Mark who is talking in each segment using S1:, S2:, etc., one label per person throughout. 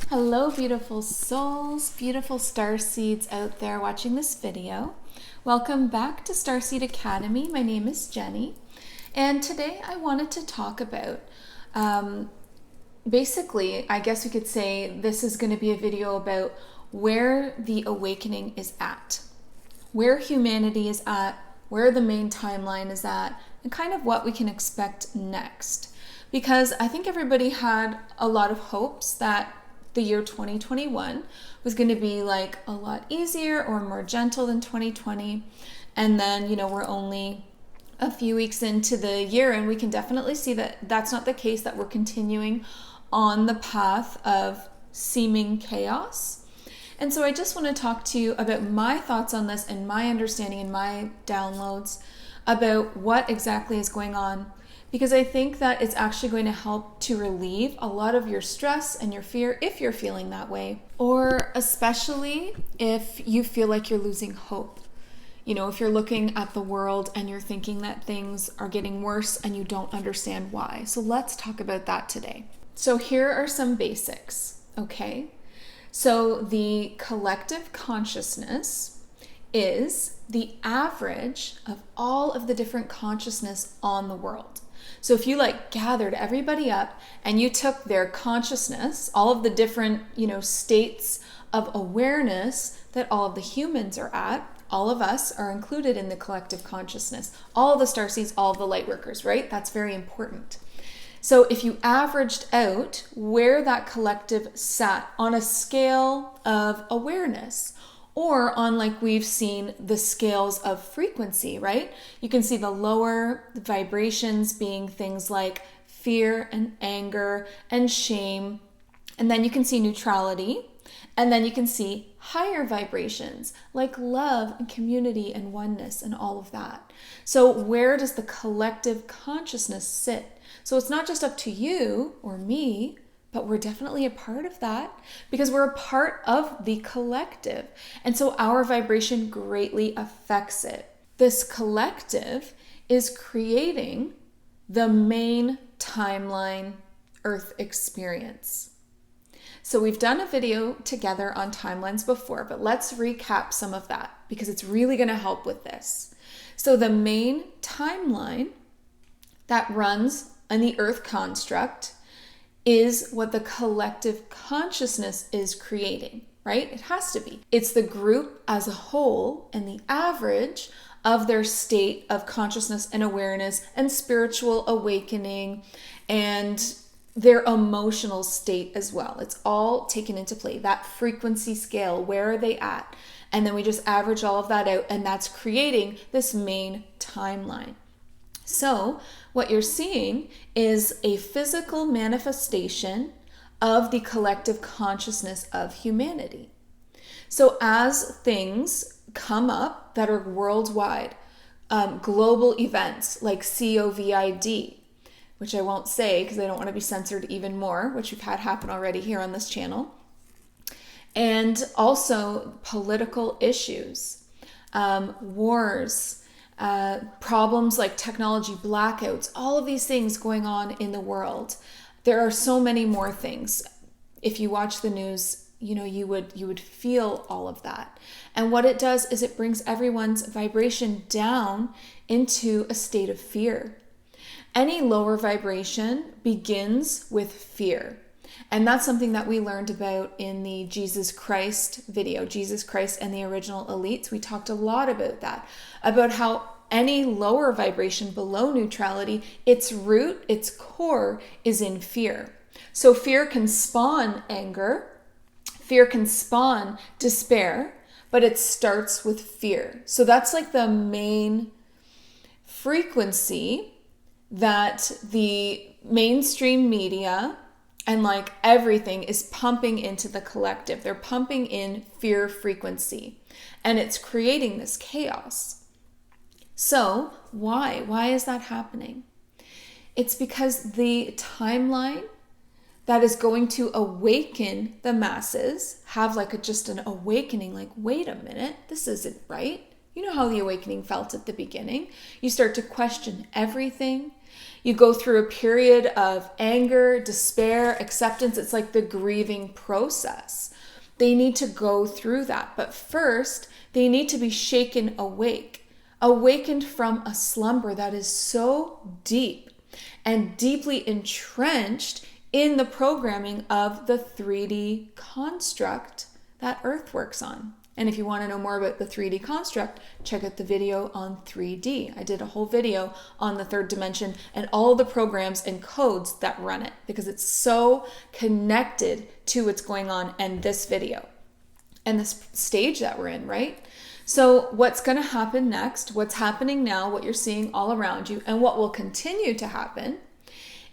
S1: Hello, beautiful souls, beautiful star seeds out there watching this video. Welcome back to Starseed Academy. My name is Jenny, and today I wanted to talk about, basically, I guess we could say this is going to be a video about where the awakening is at, where humanity is at, where the main timeline is at, and kind of what we can expect next. Because I think everybody had a lot of hopes that the year 2021 was going to be like a lot easier or more gentle than 2020. And then, we're only a few weeks into the year, and we can definitely see that that's not the case, that we're continuing on the path of seeming chaos. And so I just want to talk to you about my thoughts on this and my understanding and my downloads about what exactly is going on, because I think that it's actually going to help to relieve a lot of your stress and your fear if you're feeling that way, or especially if you feel like you're losing hope. If you're looking at the world and you're thinking that things are getting worse and you don't understand why. So let's talk about that today. So here are some basics, okay? So the collective consciousness is the average of all of the different consciousness on the world. So if you gathered everybody up and you took their consciousness, all of the different, states of awareness that all of the humans are at, all of us are included in the collective consciousness, all of the starseeds, all of the lightworkers, right? That's very important. So if you averaged out where that collective sat on a scale of awareness, or on, like we've seen, the scales of frequency, right? You can see the lower vibrations being things like fear and anger and shame. And then you can see neutrality. And then you can see higher vibrations like love and community and oneness and all of that. So where does the collective consciousness sit? So it's not just up to you or me, but we're definitely a part of that because we're a part of the collective. And so our vibration greatly affects it. This collective is creating the main timeline Earth experience. So we've done a video together on timelines before, but let's recap some of that because it's really going to help with this. So the main timeline that runs in the Earth construct is what the collective consciousness is creating, right? It has to be. It's the group as a whole and the average of their state of consciousness and awareness and spiritual awakening and their emotional state as well. It's all taken into play. That frequency scale, where are they at? And then we just average all of that out, and that's creating this main timeline. So what you're seeing is a physical manifestation of the collective consciousness of humanity. So as things come up that are worldwide, global events like COVID, which I won't say because I don't want to be censored even more, which we've had happen already here on this channel, and also political issues, wars, problems like technology blackouts, all of these things going on in the world. There are so many more things. If you watch the news, you would feel all of that. And what it does is it brings everyone's vibration down into a state of fear. Any lower vibration begins with fear. And that's something that we learned about in the Jesus Christ video, Jesus Christ and the Original Elites. We talked a lot about that, about how any lower vibration below neutrality, its root, its core is in fear. So fear can spawn anger, fear can spawn despair, but it starts with fear. So that's like the main frequency that the mainstream media and everything is pumping into the collective. They're pumping in fear frequency, and it's creating this chaos. So why? Why is that happening? It's because the timeline that is going to awaken the masses have just an awakening, wait a minute, this isn't right. You know how the awakening felt at the beginning. You start to question everything. You go through a period of anger, despair, acceptance. It's like the grieving process. They need to go through that. But first, they need to be shaken awake, awakened from a slumber that is so deep and deeply entrenched in the programming of the 3D construct that Earth works on. And if you want to know more about the 3D construct, check out the video on 3D. I did a whole video on the third dimension and all the programs and codes that run it, because it's so connected to what's going on in this video and this stage that we're in, right? So what's going to happen next, what's happening now, what you're seeing all around you, and what will continue to happen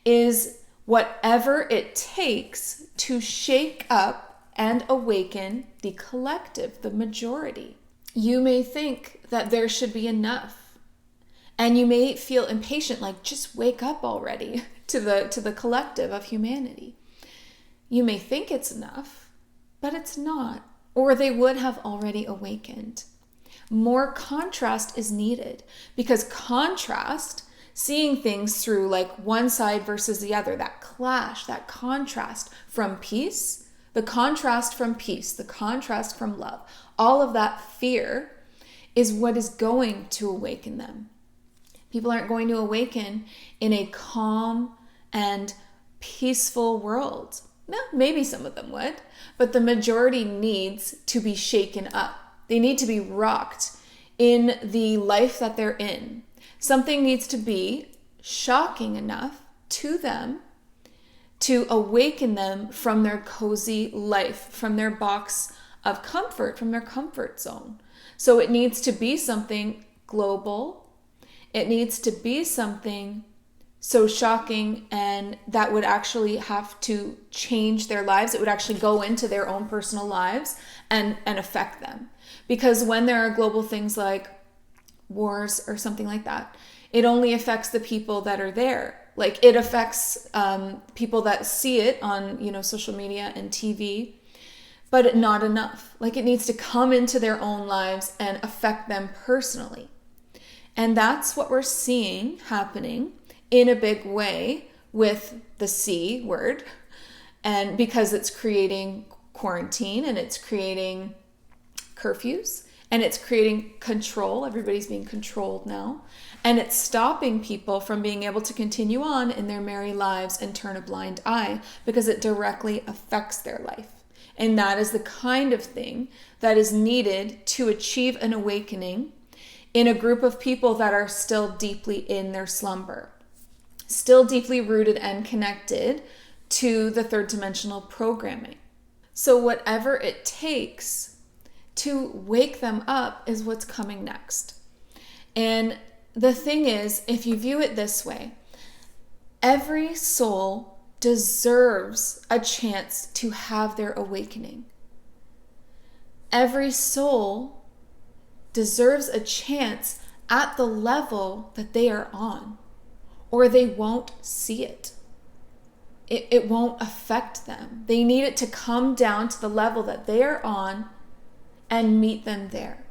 S1: is whatever it takes to shake up and awaken the collective, the majority. You may think that there should be enough, and you may feel impatient, like just wake up already to the collective of humanity. You may think it's enough, but it's not, or they would have already awakened. More contrast is needed, because contrast, seeing things through like one side versus the other, that clash, that contrast from peace, the contrast from peace, the contrast from love, all of that fear is what is going to awaken them. People aren't going to awaken in a calm and peaceful world. No, maybe some of them would, but the majority needs to be shaken up. They need to be rocked in the life that they're in. Something needs to be shocking enough to them to awaken them from their cozy life, from their box of comfort, from their comfort zone. So it needs to be something global. It needs to be something so shocking and that would actually have to change their lives. It would actually go into their own personal lives and affect them. Because when there are global things like wars or something like that, it only affects the people that are there. Like it affects people that see it on, social media and TV, but not enough. Like it needs to come into their own lives and affect them personally. And that's what we're seeing happening in a big way with the C word. And because it's creating quarantine and it's creating curfews and it's creating control. Everybody's being controlled now. And it's stopping people from being able to continue on in their merry lives and turn a blind eye because it directly affects their life. And that is the kind of thing that is needed to achieve an awakening in a group of people that are still deeply in their slumber, still deeply rooted and connected to the third dimensional programming. So whatever it takes to wake them up is what's coming next. And the thing is, if you view it this way, every soul deserves a chance to have their awakening. Every soul deserves a chance at the level that they are on, or they won't see it. It won't affect them. They need it to come down to the level that they are on and meet them there.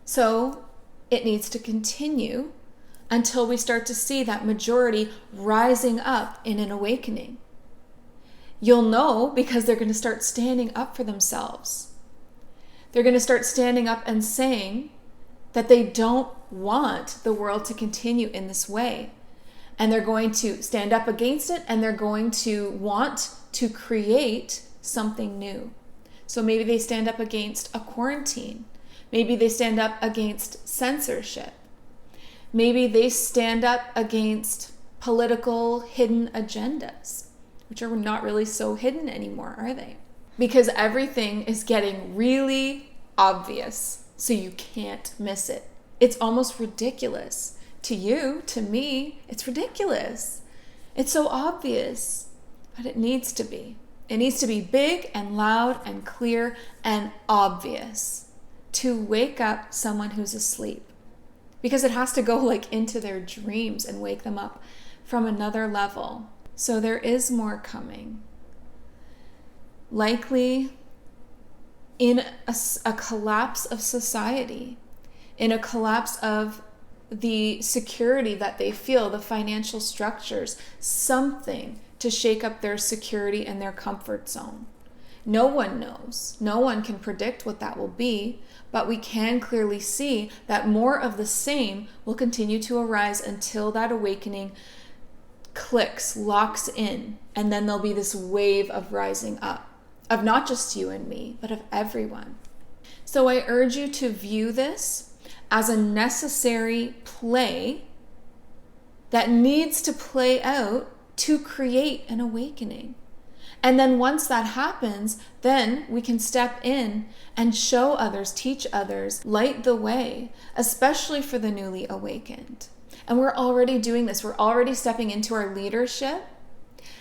S1: So it needs to continue until we start to see that majority rising up in an awakening. You'll know because they're going to start standing up for themselves. They're going to start standing up and saying that they don't want the world to continue in this way. And they're going to stand up against it, and they're going to want to create something new. So maybe they stand up against a quarantine. Maybe they stand up against censorship. Maybe they stand up against political hidden agendas, which are not really so hidden anymore, are they? Because everything is getting really obvious, so you can't miss it. It's almost ridiculous. To you, to me, it's ridiculous. It's so obvious, but it needs to be. It needs to be big and loud and clear and obvious to wake up someone who's asleep, because it has to go like into their dreams and wake them up from another level. So there is more coming. Likely in a collapse of society, in a collapse of the security that they feel, the financial structures, something to shake up their security and their comfort zone. No one knows. No one can predict what that will be, but we can clearly see that more of the same will continue to arise until that awakening clicks, locks in, and then there'll be this wave of rising up, of not just you and me, but of everyone. So I urge you to view this as a necessary play that needs to play out to create an awakening. And then once that happens, then we can step in and show others, teach others, light the way, especially for the newly awakened. And we're already doing this. We're already stepping into our leadership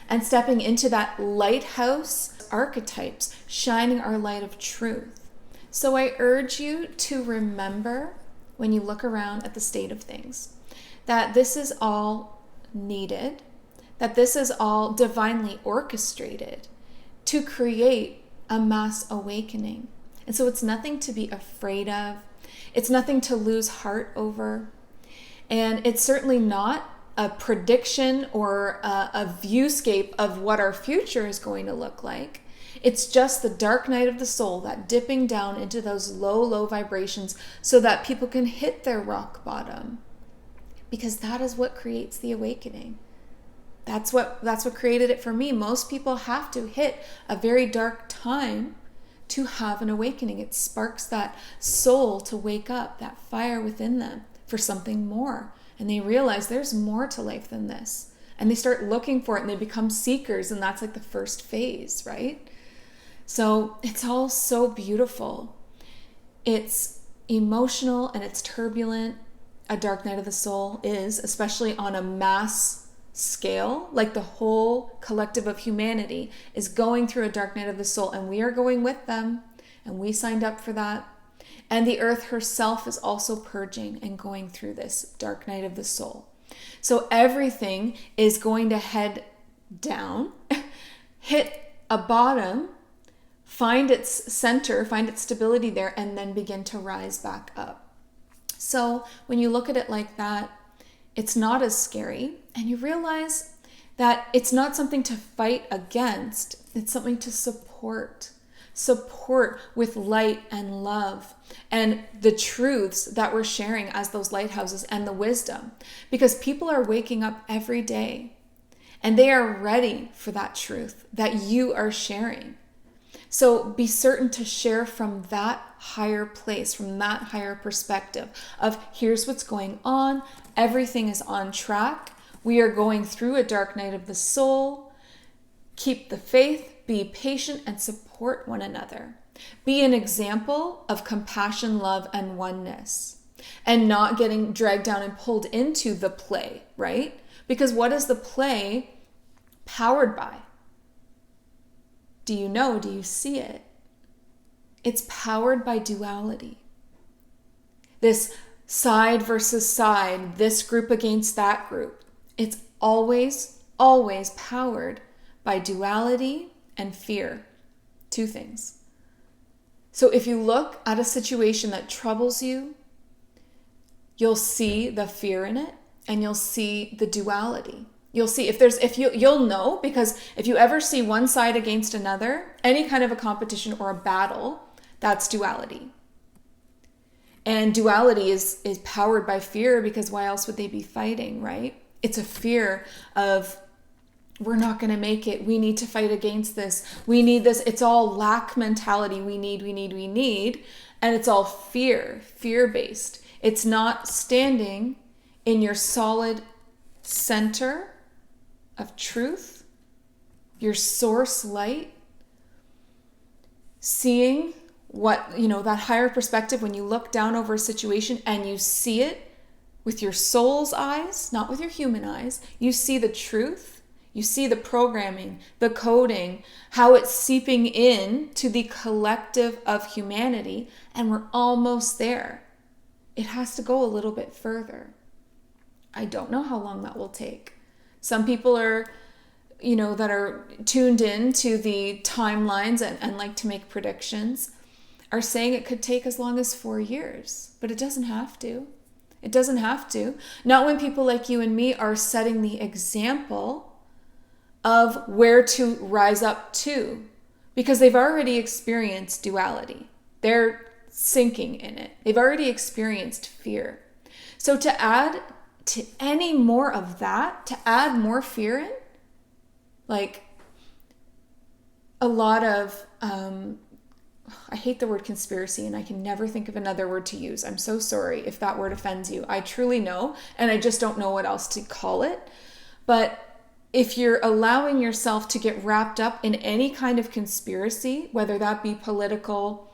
S1: and stepping into that lighthouse archetypes, shining our light of truth. So I urge you to remember, when you look around at the state of things, that this is all needed, that this is all divinely orchestrated to create a mass awakening. And so it's nothing to be afraid of. It's nothing to lose heart over. And it's certainly not a prediction or a viewscape of what our future is going to look like. It's just the dark night of the soul, that dipping down into those low, low vibrations so that people can hit their rock bottom. Because that is what creates the awakening. That's what created it for me. Most people have to hit a very dark time to have an awakening. It sparks that soul to wake up, that fire within them for something more. And they realize there's more to life than this. And they start looking for it and they become seekers. And that's like the first phase, right? So it's all so beautiful. It's emotional and it's turbulent. A dark night of the soul is, especially on a mass scale, like the whole collective of humanity is going through a dark night of the soul, and we are going with them, and we signed up for that. And the earth herself is also purging and going through this dark night of the soul. So everything is going to head down, hit a bottom, find its center, find its stability there, and then begin to rise back up. So when you look at it like that, it's not as scary, and you realize that it's not something to fight against, it's something to support with light and love and the truths that we're sharing as those lighthouses and the wisdom, because people are waking up every day and they are ready for that truth that you are sharing. So be certain to share from that higher place, from that higher perspective of here's what's going on. Everything is on track. We are going through a dark night of the soul. Keep the faith, be patient, and support one another. Be an example of compassion, love, and oneness, and not getting dragged down and pulled into the play, right? Because what is the play powered by? Do you know? Do you see it? It's powered by duality. This side versus side, this group against that group. It's always, always powered by duality and fear. Two things. So if you look at a situation that troubles you, you'll see the fear in it and you'll see the duality. You'll see you'll know, because if you ever see one side against another, any kind of a competition or a battle, that's duality. And duality is powered by fear, because why else would they be fighting, right? It's a fear of, we're not going to make it. We need to fight against this. We need this. It's all lack mentality. We need. And it's all fear-based. It's not standing in your solid center of truth, your source light, seeing what, that higher perspective when you look down over a situation and you see it with your soul's eyes, not with your human eyes. You see the truth, you see the programming, the coding, how it's seeping in to the collective of humanity, and we're almost there. It has to go a little bit further. I don't know how long that will take. Some people are, that are tuned in to the timelines and like to make predictions, are saying it could take as long as 4 years, but it doesn't have to. It doesn't have to. Not when people like you and me are setting the example of where to rise up to, because they've already experienced duality. They're sinking in it. They've already experienced fear. So to add to any more of that, to add more fear in, like a lot of, I hate the word conspiracy and I can never think of another word to use. I'm so sorry if that word offends you. I truly know, and I just don't know what else to call it. But if you're allowing yourself to get wrapped up in any kind of conspiracy, whether that be political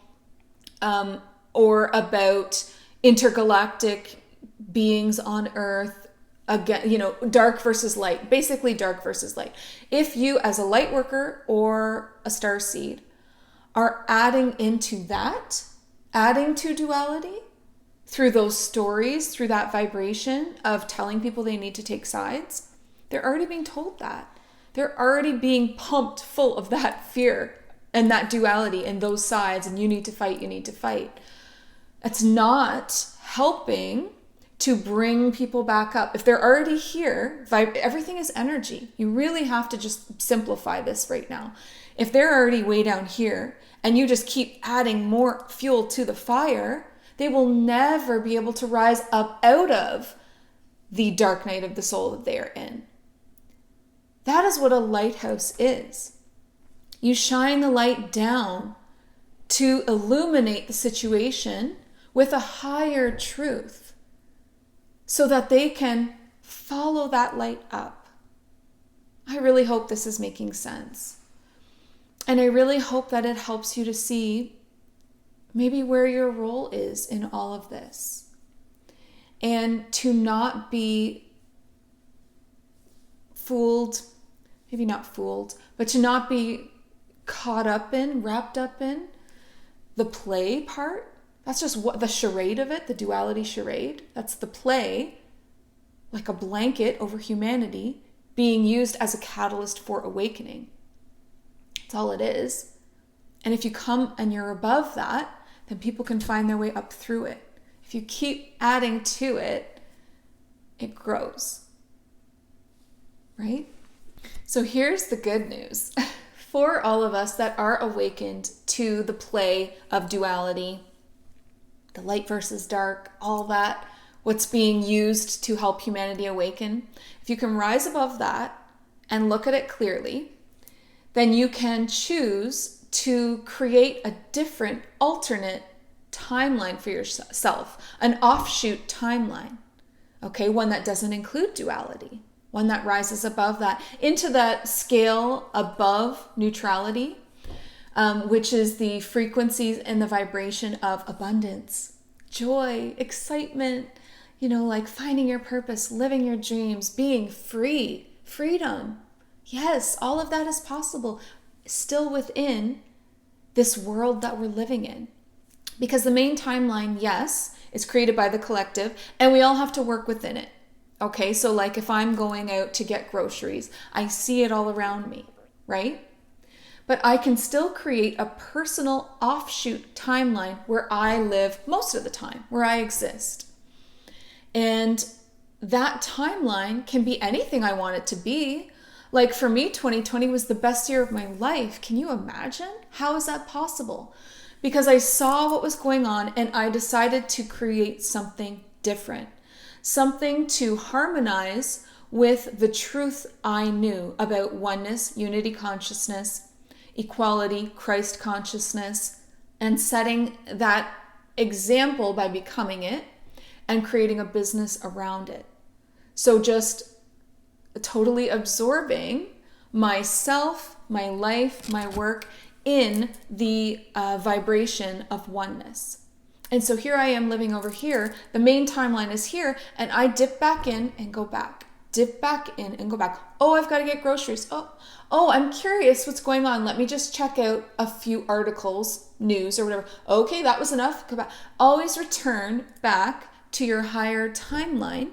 S1: or about intergalactic beings on Earth, again, dark versus light, basically dark versus light. If you, as a light worker or a starseed, are adding into that, adding to duality through those stories, through that vibration of telling people they need to take sides, they're already being told that. They're already being pumped full of that fear and that duality and those sides, and you need to fight, you need to fight. It's not helping to bring people back up. If they're already here, everything is energy. You really have to just simplify this right now. If they're already way down here and you just keep adding more fuel to the fire, they will never be able to rise up out of the dark night of the soul that they are in. That is what a lighthouse is. You shine the light down to illuminate the situation with a higher truth so that they can follow that light up. I really hope this is making sense. And I really hope that it helps you to see maybe where your role is in all of this. And to not be fooled, maybe not fooled, but to not be wrapped up in the play part. That's just what the charade of it, the duality charade. That's the play, like a blanket over humanity, being used as a catalyst for awakening. That's all it is. And if you come and you're above that, then people can find their way up through it. If you keep adding to it, it grows. Right? So here's the good news. For all of us that are awakened to the play of duality, the light versus dark, all that, what's being used to help humanity awaken, if you can rise above that and look at it clearly, then you can choose to create a different, alternate timeline for yourself, an offshoot timeline, okay? One that doesn't include duality, one that rises above that, into that scale above neutrality, which is the frequencies and the vibration of abundance, joy, excitement, like finding your purpose, living your dreams, being free, freedom. Yes, all of that is possible, still within this world that we're living in. Because the main timeline, yes, is created by the collective, and we all have to work within it. Okay, so like if I'm going out to get groceries, I see it all around me, right? But I can still create a personal offshoot timeline where I live most of the time, where I exist. And that timeline can be anything I want it to be. Like for me, 2020 was the best year of my life. Can you imagine? How is that possible? Because I saw what was going on and I decided to create something different, something to harmonize with the truth I knew about oneness, unity consciousness, equality, Christ consciousness, and setting that example by becoming it and creating a business around it. So just totally absorbing myself, my life, my work in the vibration of oneness. And so here I am living over here. The main timeline is here, and I dip back in and go back. Dip back in and go back. Oh, I've got to get groceries. Oh, I'm curious what's going on. Let me just check out a few articles, news or whatever. Okay, that was enough. Go back. Always return back to your higher timeline,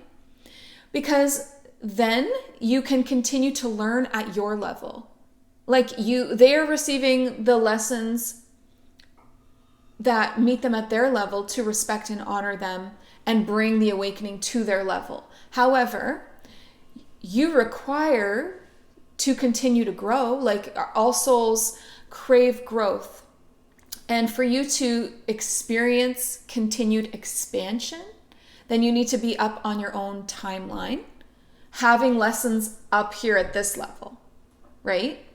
S1: because then you can continue to learn at your level. They are receiving the lessons that meet them at their level to respect and honor them and bring the awakening to their level. However, you require to continue to grow. Like, all souls crave growth. And for you to experience continued expansion, then you need to be up on your own timeline, having lessons up here at this level, right?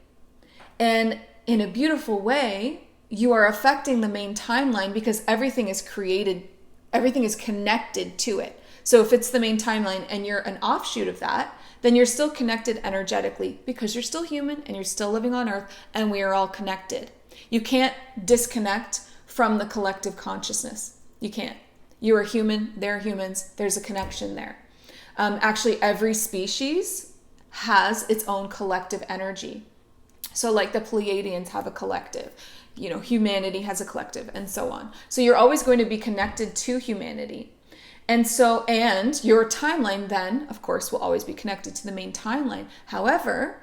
S1: And in a beautiful way, you are affecting the main timeline because everything is created, everything is connected to it. So if it's the main timeline and you're an offshoot of that, then you're still connected energetically because you're still human and you're still living on Earth, and we are all connected. You can't disconnect from the collective consciousness. You can't. You are human, they're humans, there's a connection there. Actually, every species has its own collective energy. So like the Pleiadians have a collective, humanity has a collective, and so on. So you're always going to be connected to humanity. And your timeline then, of course, will always be connected to the main timeline. However,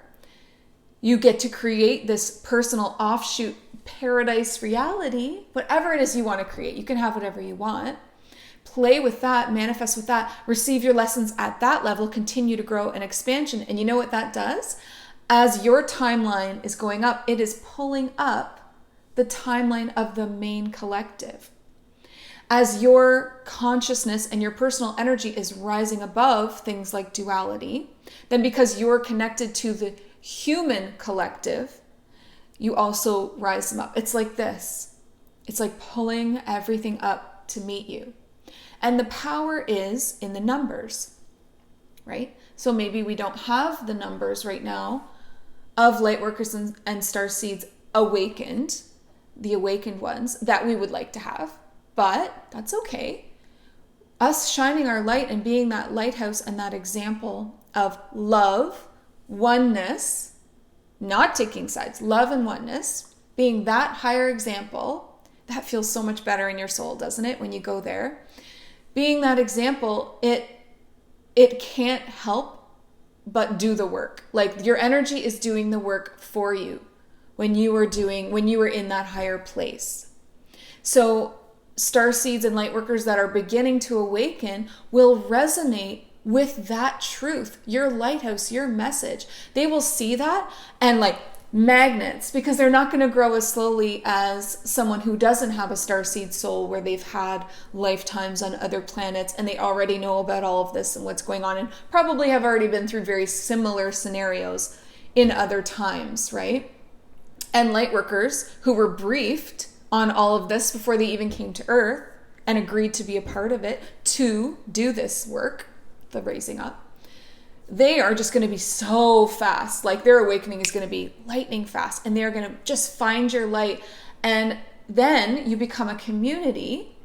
S1: you get to create this personal offshoot paradise reality, whatever it is you want to create. You can have whatever you want. Play with that, manifest with that, receive your lessons at that level, continue to grow and expansion. And you know what that does? As your timeline is going up, it is pulling up the timeline of the main collective. As your consciousness and your personal energy is rising above things like duality, then because you're connected to the human collective, you also rise them up. It's like this. It's like pulling everything up to meet you. And the power is in the numbers, right? So maybe we don't have the numbers right now of Lightworkers and Starseeds awakened, the awakened ones that we would like to have, but that's okay. Us shining our light and being that lighthouse and that example of love, oneness, not taking sides, love and oneness, being that higher example, that feels so much better in your soul, doesn't it, when you go there? Being that example, it can't help but do the work. Like, your energy is doing the work for you when you were in that higher place. So starseeds and lightworkers that are beginning to awaken will resonate with that truth, your lighthouse, your message. They will see that and like magnets, because they're not going to grow as slowly as someone who doesn't have a starseed soul, where they've had lifetimes on other planets and they already know about all of this and what's going on, and probably have already been through very similar scenarios in other times, right? And lightworkers who were briefed on all of this before they even came to Earth and agreed to be a part of it, to do this work, the raising up, they are just going to be so fast. Like, their awakening is going to be lightning fast, and they're going to just find your light. And then you become a community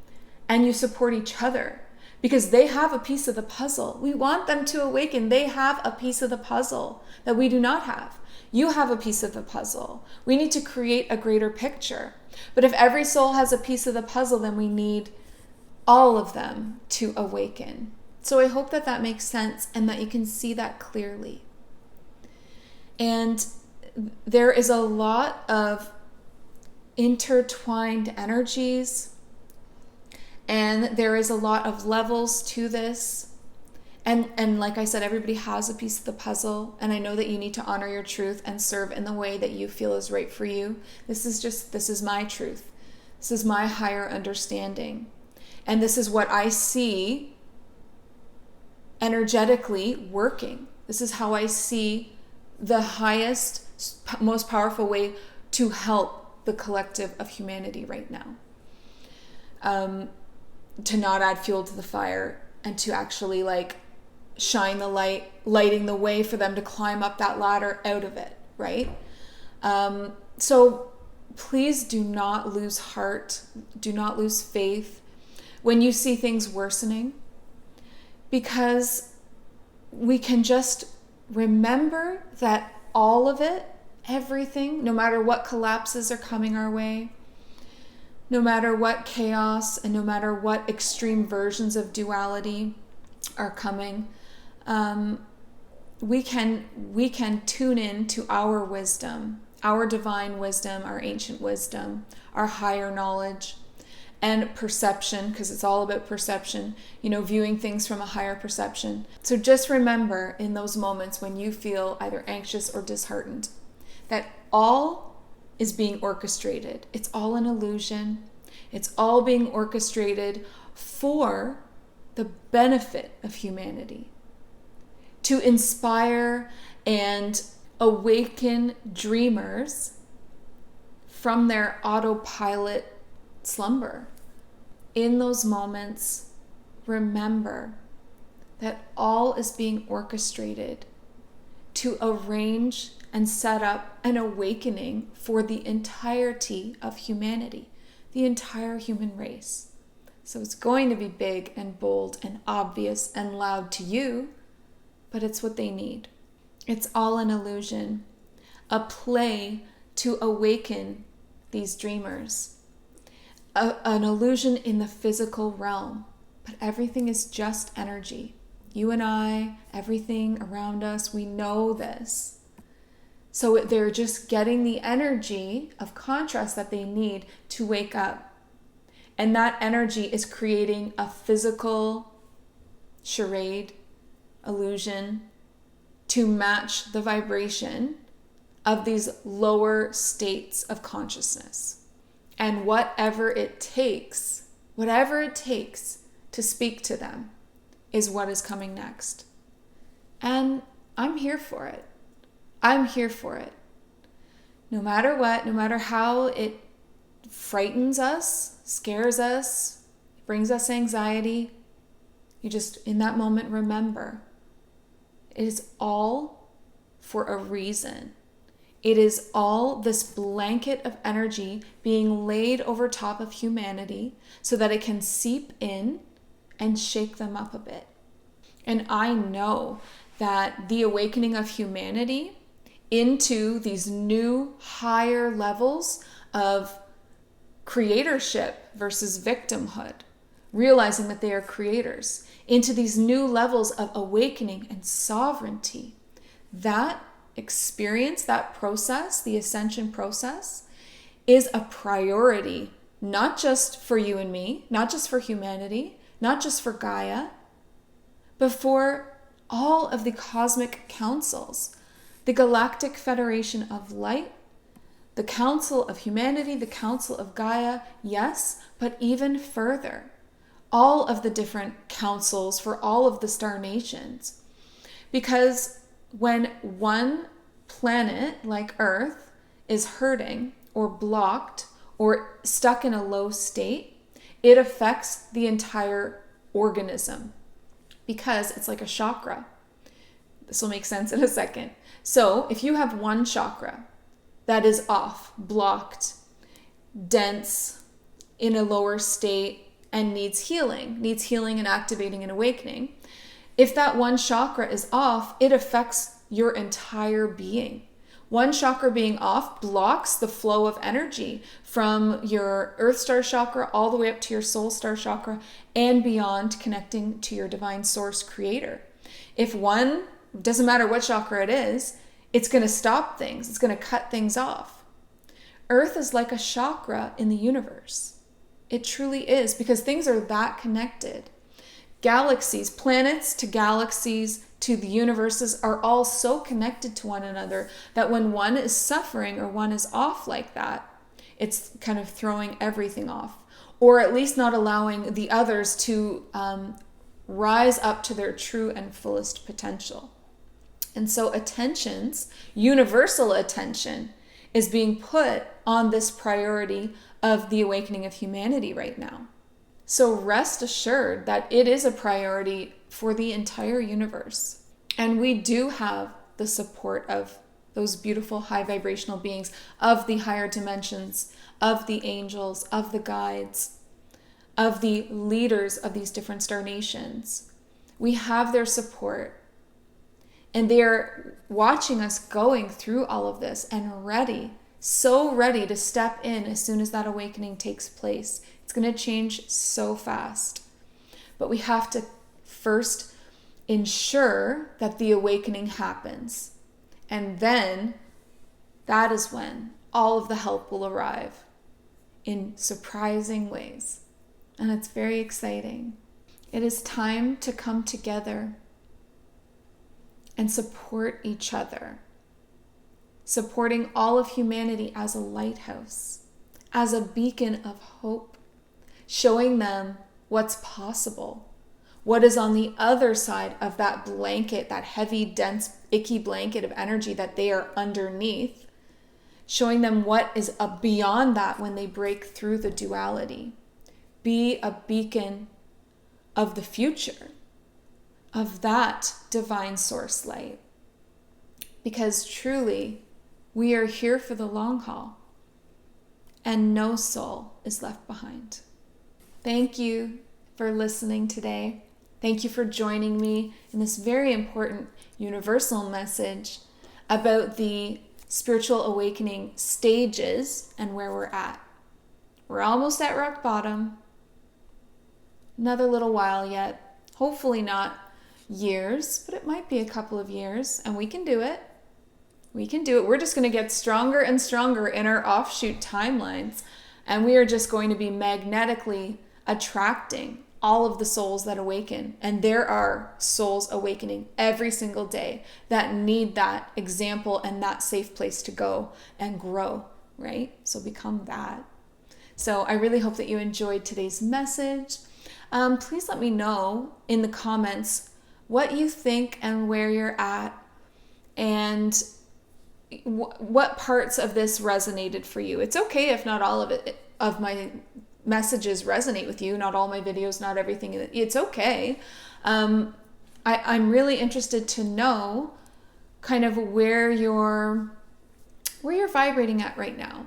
S1: and you support each other because they have a piece of the puzzle. We want them to awaken. They have a piece of the puzzle that we do not have. You have a piece of the puzzle. We need to create a greater picture. But if every soul has a piece of the puzzle, then we need all of them to awaken. So I hope that makes sense and that you can see that clearly. And there is a lot of intertwined energies, and there is a lot of levels to this. And like I said, everybody has a piece of the puzzle, and I know that you need to honor your truth and serve in the way that you feel is right for you. This is my truth. This is my higher understanding. And this is what I see energetically working. This is how I see the highest, most powerful way to help the collective of humanity right now. To not add fuel to the fire, and to actually like shine the light, lighting the way for them to climb up that ladder out of it, right? So please do not lose heart, do not lose faith when you see things worsening, because we can just remember that all of it, everything, no matter what collapses are coming our way, no matter what chaos and no matter what extreme versions of duality are coming, we can tune in to our wisdom, our divine wisdom, our ancient wisdom, our higher knowledge, and perception, because it's all about perception, viewing things from a higher perception. So just remember in those moments when you feel either anxious or disheartened, that all is being orchestrated. It's all an illusion. It's all being orchestrated for the benefit of humanity, to inspire and awaken dreamers from their autopilot slumber. In those moments, remember that all is being orchestrated to arrange and set up an awakening for the entirety of humanity, the entire human race. So it's going to be big and bold and obvious and loud to you, but it's what they need. It's all an illusion, a play to awaken these dreamers, an illusion in the physical realm, but everything is just energy. You and I, everything around us, we know this. So they're just getting the energy of contrast that they need to wake up. And that energy is creating a physical charade, illusion, to match the vibration of these lower states of consciousness. And whatever it takes to speak to them is what is coming next. And I'm here for it. I'm here for it. No matter what, no matter how it frightens us, scares us, brings us anxiety, you just, in that moment, remember, it is all for a reason. It is all this blanket of energy being laid over top of humanity so that it can seep in and shake them up a bit. And I know that the awakening of humanity into these new higher levels of creatorship versus victimhood, realizing that they are creators, into these new levels of awakening and sovereignty, that experience, that process, the ascension process, is a priority, not just for you and me, not just for humanity, not just for Gaia, but for all of the cosmic councils, the Galactic Federation of Light, the Council of Humanity, the Council of Gaia, yes, but even further, all of the different councils for all of the star nations. Because when one planet like Earth is hurting or blocked or stuck in a low state, it affects the entire organism because it's like a chakra. This will make sense in a second. So if you have one chakra that is off, blocked, dense, in a lower state, and needs healing and activating and awakening, if that one chakra is off, it affects your entire being. One chakra being off blocks the flow of energy from your Earth Star chakra all the way up to your Soul Star chakra and beyond, connecting to your divine source creator. If one, doesn't matter what chakra it is, it's going to stop things. It's going to cut things off. Earth is like a chakra in the universe. It truly is, because things are that connected. Galaxies, planets to galaxies to the universes are all so connected to one another that when one is suffering or one is off like that, it's kind of throwing everything off, or at least not allowing the others to rise up to their true and fullest potential. And so attentions, universal attention, is being put on this priority of the awakening of humanity right now. So rest assured that it is a priority for the entire universe. And we do have the support of those beautiful high vibrational beings, of the higher dimensions, of the angels, of the guides, of the leaders of these different star nations. We have their support. And they're watching us going through all of this and ready, so ready to step in as soon as that awakening takes place. It's going to change so fast. But we have to first ensure that the awakening happens. And then that is when all of the help will arrive in surprising ways. And it's very exciting. It is time to come together and support each other, supporting all of humanity as a lighthouse, as a beacon of hope, showing them what's possible, what is on the other side of that blanket, that heavy, dense, icky blanket of energy that they are underneath, showing them what is beyond that when they break through the duality. Be a beacon of the future, of that divine source light. Because truly, we are here for the long haul, and no soul is left behind. Thank you for listening today. Thank you for joining me in this very important universal message about the spiritual awakening stages and where we're at. We're almost at rock bottom. Another little while yet. Hopefully not years, but it might be a couple of years, and we can do it. We can do it. We're just going to get stronger and stronger in our offshoot timelines, and we are just going to be magnetically attracting all of the souls that awaken. And there are souls awakening every single day that need that example and that safe place to go and grow, right? So become that. So I really hope that you enjoyed today's message. Please let me know in the comments what you think and where you're at, and what parts of this resonated for you. It's okay if not all of my messages resonate with you, not all my videos, not everything. It's okay. I'm really interested to know kind of where you're vibrating at right now.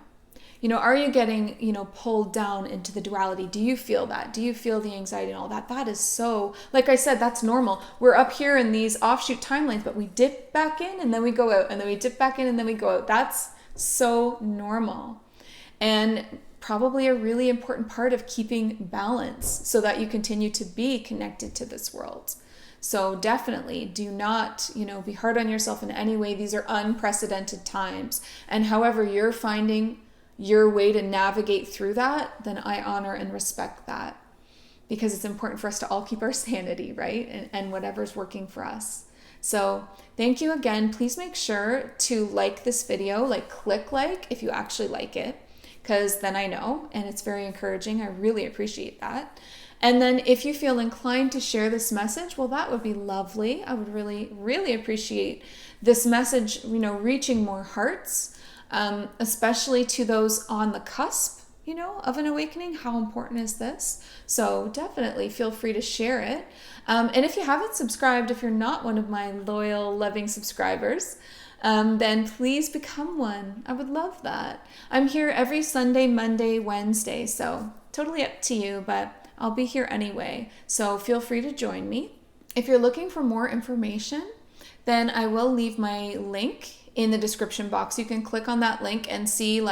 S1: Are you getting, pulled down into the duality? Do you feel that? Do you feel the anxiety and all that? That is so, like I said, that's normal. We're up here in these offshoot timelines, but we dip back in and then we go out, and then we dip back in and then we go out. That's so normal. And probably a really important part of keeping balance so that you continue to be connected to this world. So definitely do not, be hard on yourself in any way. These are unprecedented times. And however you're finding your way to navigate through that, then I honor and respect that, because it's important for us to all keep our sanity, right? And whatever's working for us. So thank you again. Please make sure to like this video, click like if you actually like it, because then I know, and it's very encouraging. I really appreciate that. And then if you feel inclined to share this message, well, that would be lovely. I would really, really appreciate this message, reaching more hearts. Especially to those on the cusp, of an awakening. How important is this? So definitely feel free to share it. And if you haven't subscribed, if you're not one of my loyal, loving subscribers, then please become one. I would love that. I'm here every Sunday, Monday, Wednesday, so totally up to you, but I'll be here anyway. So feel free to join me. If you're looking for more information, then I will leave my link in the description box. You can click on that link and see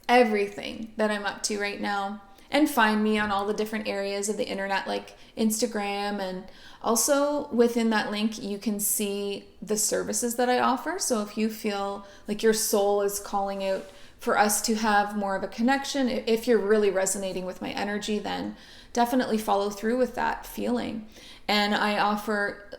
S1: everything that I'm up to right now, and find me on all the different areas of the internet, like Instagram. And also within that link, you can see the services that I offer. So if you feel like your soul is calling out for us to have more of a connection, if you're really resonating with my energy, then definitely follow through with that feeling. And I offer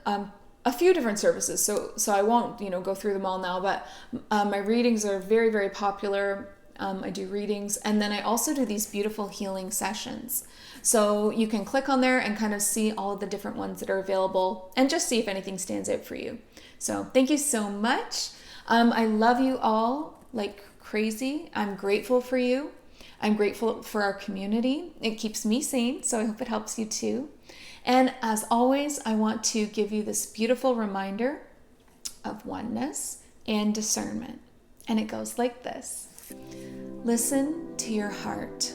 S1: a few different services. So I won't, go through them all now, but my readings are very, very popular. I do readings, and then I also do these beautiful healing sessions. So you can click on there and kind of see all of the different ones that are available, and just see if anything stands out for you. So thank you so much. I love you all like crazy. I'm grateful for you. I'm grateful for our community. It keeps me sane, so I hope it helps you too. And as always, I want to give you this beautiful reminder of oneness and discernment. And it goes like this. Listen to your heart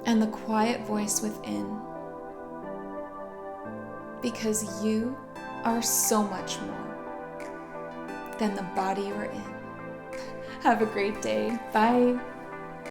S1: and the quiet voice within, because you are so much more than the body you're in. Have a great day. Bye.